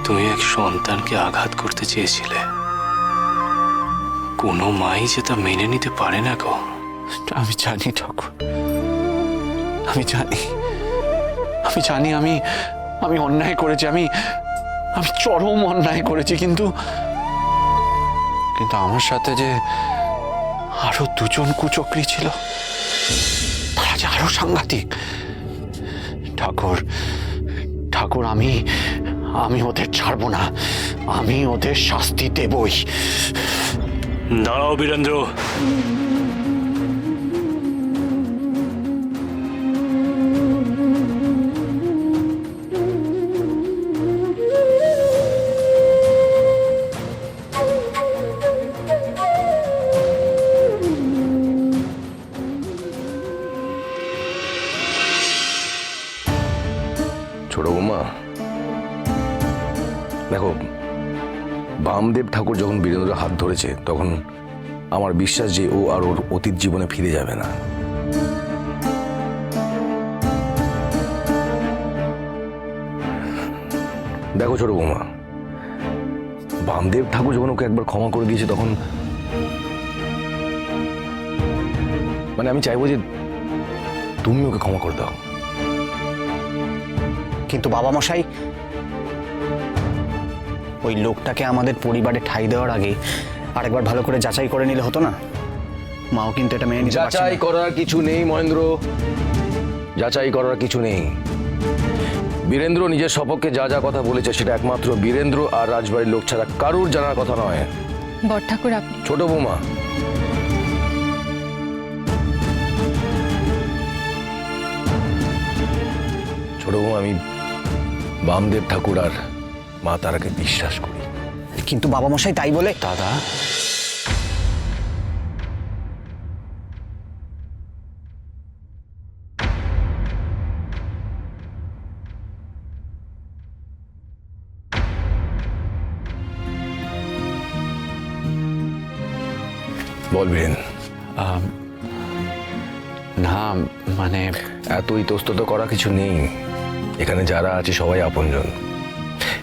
তুমি এক সন্তানকে আঘাত করতে চেয়েছিলে, কোনো মাই যে তা মেনে নিতে পারে না গো। আমি জানি ঠাকুর, আমি জানি, আমি অন্যায় করেছি, আমি চরম অন্যায় করেছি, কিন্তু আমার সাথে যে আরো দুজন কুচক্রী ছিল, তারা যে আরো সাংঘাতিক। ঠাকুর, আমি ওদের ছাড়বো না, আমি ওদের শাস্তি দেবই। দাঁড়াও বীরেন্দ্র, ছোট বৌমা, দেখো, বামদেব ঠাকুর যখন বীরেন্দ্রের হাত ধরেছে তখন আমার বিশ্বাস যে ও আর ওর অতীত জীবনে ফিরে যাবে না। দেখো ছোট বৌমা, বামদেব ঠাকুর যখন ওকে একবার ক্ষমা করে দিয়েছে তখন আমি চাইবো যে তুমি ওকে ক্ষমা করে দাও। কিন্তু বাবা মশাই, ওই লোকটাকে আমাদের পরিবারে ঠাঁই দেওয়ার আগে আরেকবার ভালো করে যাচাই করে নিলে হতো না? মাও কিন্তু এটা মেনে নিতে পারছে না। যাচাই করার কিছু নেই মহেন্দ্র, যাচাই করার কিছু নেই। বীরেন্দ্র নিজের সপক্ষে যা যা কথা বলেছে সেটা একমাত্র বীরেন্দ্র আর রাজবাড়ির লোক ছাড়া কারুর জানার কথা নয়। বড় ঠাকুর, আপনি ছোট বৌমা, আমি বামদেব ঠাকুর আর মা তারাকে বিশ্বাস করি। কিন্তু বাবা মশাই তাই বলে? দাদা, বল বীরেন। না মানে এত ইতস্তত করা কিছু নেই, এখানে যারা আছে সবাই আপনজন।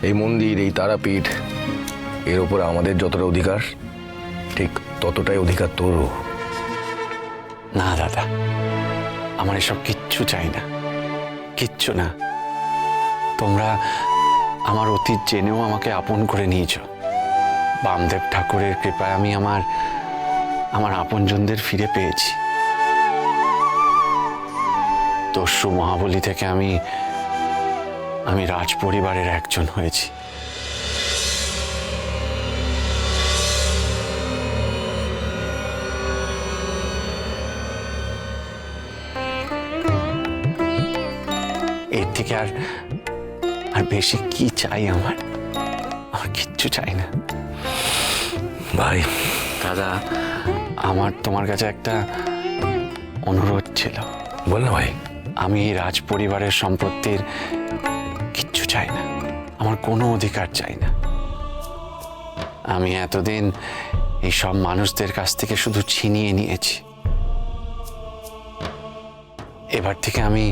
এই মন্দির, এই তারাপীঠ, এর উপর আমাদের যতটা অধিকার ঠিক ততটাই অধিকার তোরও। না দাদা, আমার এসব কিচ্ছু চাই না, কিচ্ছু না। তোমরা আমার অতীত জেনেও আমাকে আপন করে নিয়েছ। বামদেব ঠাকুরের কৃপায় আমি আমার আপনজনদের ফিরে পেয়েছি। দস্যু মহাবলী থেকে আমি রাজ পরিবারের একজন হয়েছি। এর থেকে আর বেশি কি চাই? আমার কিচ্ছু চাই না। ভাই, দাদা, আমার তোমার কাছে একটা অনুরোধ ছিল। বল না ভাই। আমি এই রাজ পরিবারের সম্পত্তির কিচ্ছু চাই না, আমার কোনো অধিকার চাই না। আমি এতদিন এই সব মানুষদের কাছ থেকে শুধু ছিনিয়ে নিয়েছি। এবার থেকে আমি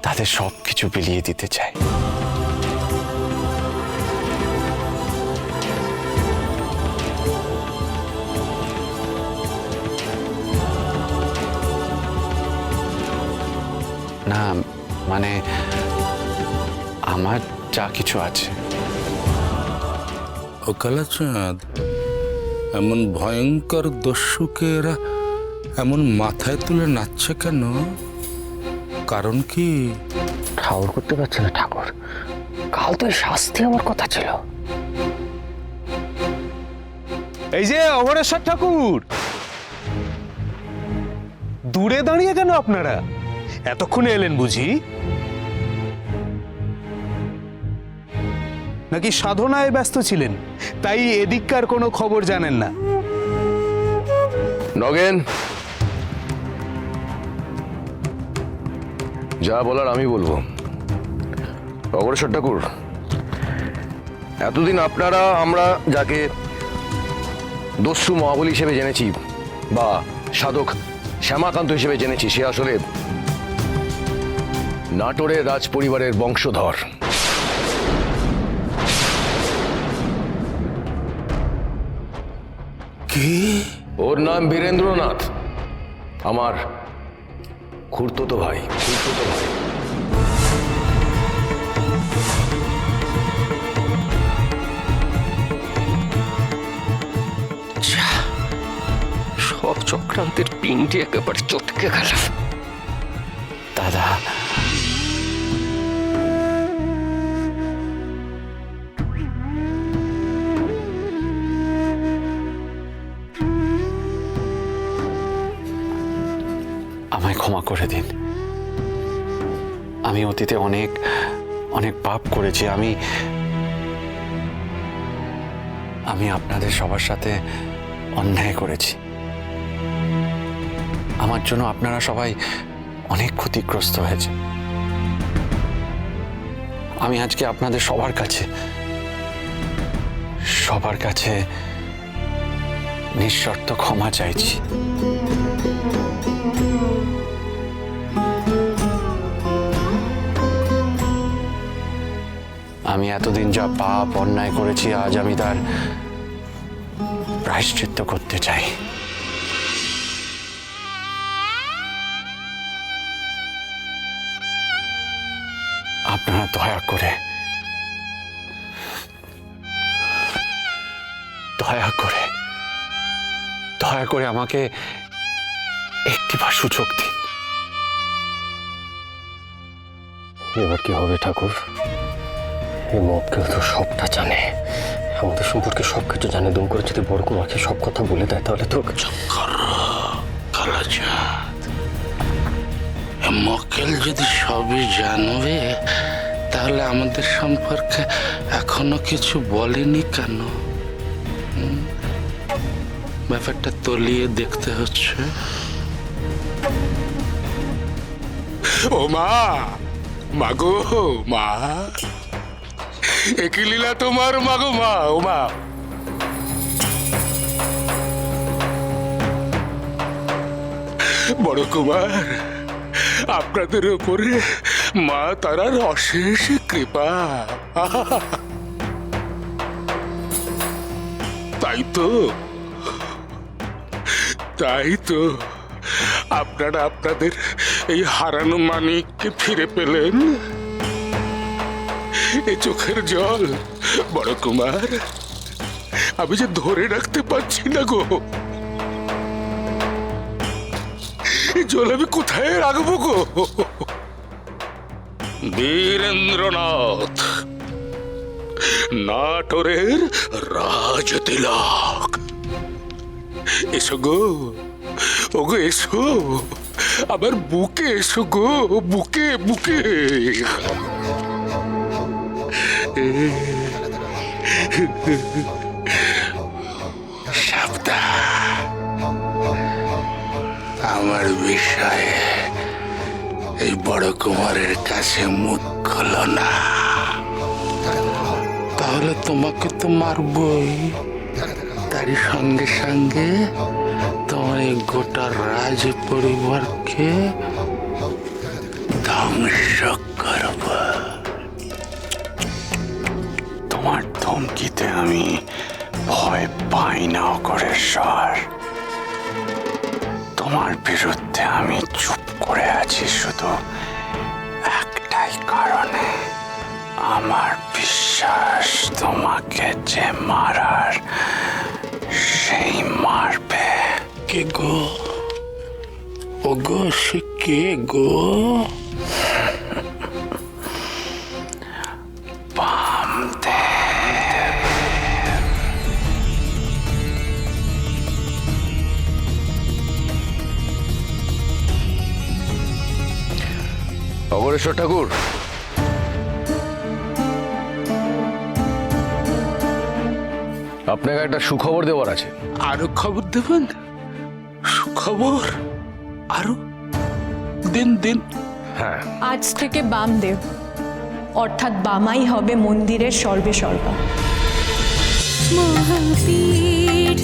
তাদের সব কিছু বিলিয়ে দিতে চাই। না মানে আমার যা কিছু আছে। ও কালাচাঁদ, এমন ভয়ঙ্কর দস্যুকে এরা এমন মাথায় তুলে নাচছে কেন? কারণ কি? ঠাউর করতে পারছে না ঠাকুর, কাল তো শাস্তি হওয়ার কথা ছিল। এই যে অমরেশ্বর ঠাকুর, দূরে দাঁড়িয়ে কেন আপনারা? এতক্ষণে এলেন বুঝি? নাকি সাধনায় ব্যস্ত ছিলেন, তাই এদিককার কোনো খবর জানেন না? নগেন, যা বলার আমি বলবো। অগ্রসর ঠাকুর, এতদিন আপনারা আমরা যাকে দস্যু মহাবলী হিসেবে জেনেছি বা সাধক শ্যামাকান্ত হিসেবে জেনেছি, সে আসলে নাটোরের রাজ পরিবারের বংশধর। কি? ওর নাম বীরেন্দ্রনাথ, আমার খুড়তুতো ভাই। সব চক্রান্তের পিণ্ডি একেবারে চটকে গেল। দাদা, আমায় ক্ষমা করে দিন। আমি অতীতে অনেক অনেক পাপ করেছি। আমি আপনাদের সবার সাথে অন্যায় করেছি। আমার জন্য আপনারা সবাই অনেক ক্ষতিগ্রস্ত হয়েছে। আমি আজকে আপনাদের সবার কাছে নিঃশর্ত ক্ষমা চাইছি। আমি এতদিন যা পাপ অন্যায় করেছি, আজ আমি তার প্রায়শ্চিত্ত করতে চাই। আপনারা দয়া করে আমাকে একটিবার সুযোগ দিন। এবার কি হবে ঠাকুর? এই মক্কেল তো সবটা জানে, আমাদের সম্পর্কে সবকিছু জানে। দুম করে যদি বড় কুমারকে সব কথা বলে দেয় তাহলে তো কালাচাঁদ, মক্কেল যদি সবই জানবে তাহলে আমাদের সম্পর্কে এখনো কিছু বলেনি কেন? ব্যাপারটা তলিয়ে দেখতে হচ্ছে। ও মা, মাগো মা, একই লীলা তোমার মাগো মা। ও মা, বড় কুমার, আপনাদের উপরে মা তারার অশেষ কৃপা। তাই তো আপনারা আপনাদের এই হারানো মানিককে ফিরে পেলেন। এই চোখের জল বড় কুমার আমি যে ধরে রাখতে পারছি না গো। এই জল আমি কোথায় রাখবো গো? বীরেন্দ্রনাথ, নাটোরের রাজ তিলক, এসো গো, ওগো এসো, আবার বুকে এসো গো, বুকে বুকে। সাবধান, আমার বিষয়ে এই বড় কুমারের কাছে মুখ খোলো না, তাহলে তোমাকে তো মারবই, তারই সঙ্গে সঙ্গে তোমার এই গোটা রাজ পরিবারকে ধ্বংস করব। তোমার ধমকিতে আমি ভয় পাই না অগ্রেশ্বর। তোমার বিরুদ্ধে আমি চুপ করে আছি শুধু একটাই কারণে, আমার বিশ্বাস তোমাকে যে মারার সেই মারবে। কে গো? ও গো, সে কে গো? অগ্রেশ্বর ঠাকুর, আপনাকে একটা সুখবর দেওয়ার আছে। আরো খবর দেবেন? সুখবর? আরো দিন দিন। হ্যাঁ, আজ থেকে বামদেব অর্থাৎ বামাই হবে মন্দিরের সর্বে সর্বা। মহাপীঠ